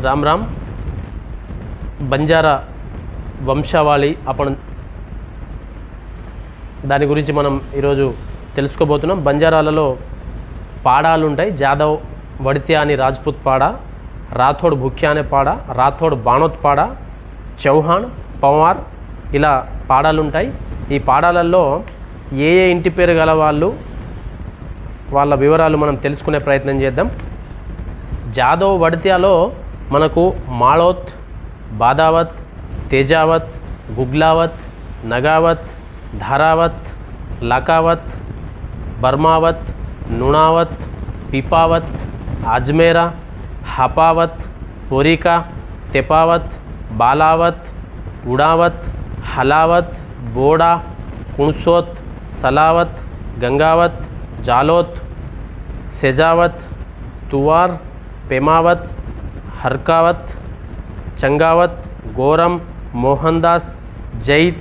राम राम బంజారా వంశావళి आपण దాని గురించి మనం ఈరోజు తెలుసుకోబోతున్నాం. బంజారాలలో పాడాలు ఉంటాయి. జాదవ్ వడిత్యా అని రాజ్పుత్ పాడా, రాథోడ్ భుక్యా అనే పాడా, రాథోడ్ బాణోత్ పాడా, చౌహాన్, పవార్ ఇలా పాడాలు ఉంటాయి. ఈ పాడాలలో ఏ ఏ ఇంటి పేరు గల వాళ్ళు వాళ్ళ వివరాలు మనం తెలుసుకునే ప్రయత్నం చేద్దాం. జాదవ్ వడిత్యాలో మనకు మాళోత్, బాదావత్, తేజావత్, గుగ్లావత్, నగావత్, ధారావత్, లకావత్, బర్మావత్, నుణావత్, పిపావత్, ఆజ్మేరా, హపావత్, పోరికా, తెపావత్, బాలావత్, ఉడావత్, హలావత్, బోడా, కుణ్సోత్, సలావత్, గంగావత్, జాలోత్, సెజావత్, తువార్, पेमावत, हरकावत, चंगावत, गोरम, मोहनदास, जैत,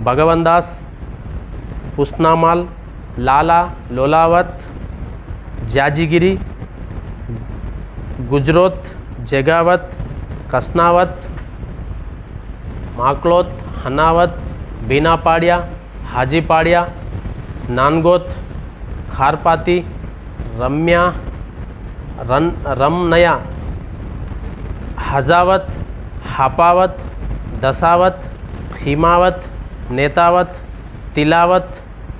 भगवनदास, पुस्नामाल, लाला, लोलावत, जाजीगिरी, गुजरोत, जगावत, कसनावत, माकलोत, हनावत, बीनापाड़िया, हाजीपाड़िया, नानगोत, खारपाती, रम्या, रमनया, हजावत, हापावत, दसावत, हिमावत, नेतावत, तिलावत,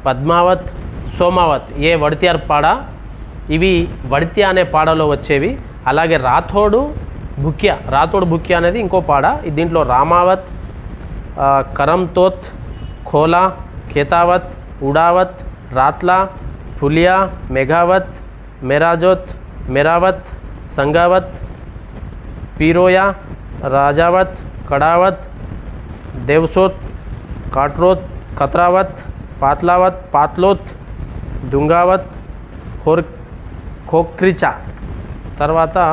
पद्मावत, सोमावत ये వడిత్యార్ పాడా. ఇవి వడిత్యా అనే పాడాలో వచ్చేవి. అలాగే రాథోడ్ భుక్యా అనేది ఇంకో పాడా. దీంట్లో రామావత్, కరంతోత్, ఖోలా, ఖేతావత్, ఉడావత్, రాత్లా, ఫులియా, మేఘావత్, मेराजोत, मेरावत, संगावत, पीरोया, राजावत, कड़ावत, देवसोत, काटरोत, कतरावत, पातलावत, पातलोत, दुंगावत, खोक्रिचा, तरवाता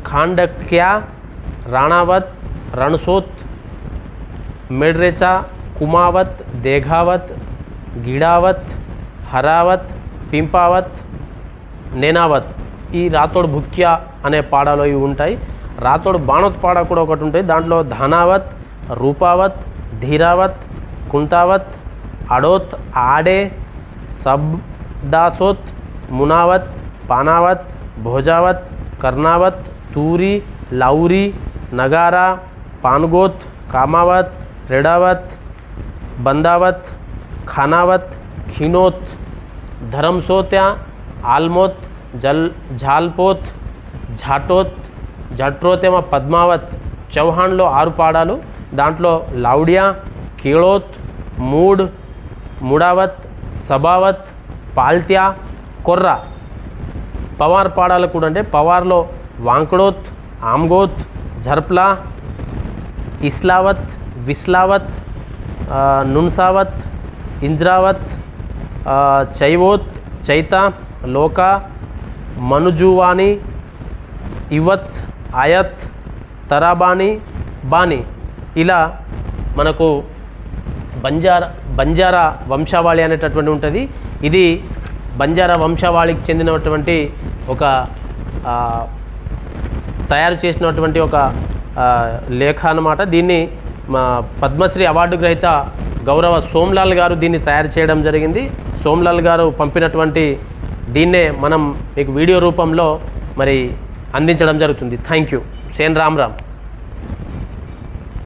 खांडक्या, राणावत, रणसोत, मेड्रेचा, कुमावत, देघावत, गिड़ावत, हरावत, पिंपावत, నేనావత్ ఈ రాథోడ్ భుక్యా అనే పాడాలో ఇవి ఉంటాయి. రాథోడ్ బాణోత్ పాడా కూడా ఒకటి ఉంటుంది. దాంట్లో ధనావత్, రూపావత్, ధీరావత్, కుంతావత్, అడోత్, ఆడే, సబ్దాసోత్, మునావత్, పానావత్, భోజావత్, కర్నావత్, తూరి, లౌరి, నగారా, పాన్గోత్, కామావత్, రెడావత్, బందావత్, ఖానావత్, ఖినోత్, ధరంసోత్యా, ఆల్మోత్, झालपोत, झाटोत, झट्रोतेమ పద్మావత్. చౌహాన్లో 6 పాడాలు. దాంట్లో లౌడియా, కీళోత్, మూడ్, ముడావత్, సబావత్, పాల్త్యా, కొర్రా. పవార్ పాడాలు కూడా అంటే పవార్లో వాంకడోత్, ఆమ్గోత్, झर्पला, ఇస్లావత్, విస్లావత్, నున్సావత్, ఇంజ్రావత్, చైవోత్, చైతా, లోకా, మనుజువాని, ఇవత్, ఆయత్, తరాబాని, బాని ఇలా మనకు బంజారా వంశావళి అనేటటువంటి ఉంటుంది. ఇది బంజారా వంశావళికి చెందినటువంటి ఒక తయారు చేసినటువంటి ఒక లేఖ అన్నమాట. దీన్ని పద్మశ్రీ అవార్డు గ్రహీత గౌరవ సోమ్లాల్ గారు దీన్ని తయారు చేయడం జరిగింది. సోమ్లాల్ గారు పంపినటువంటి దీన్నే మనం మీకు వీడియో రూపంలో మరి అందించడం జరుగుతుంది. Thank you. సేన్ రామ్ రామ్.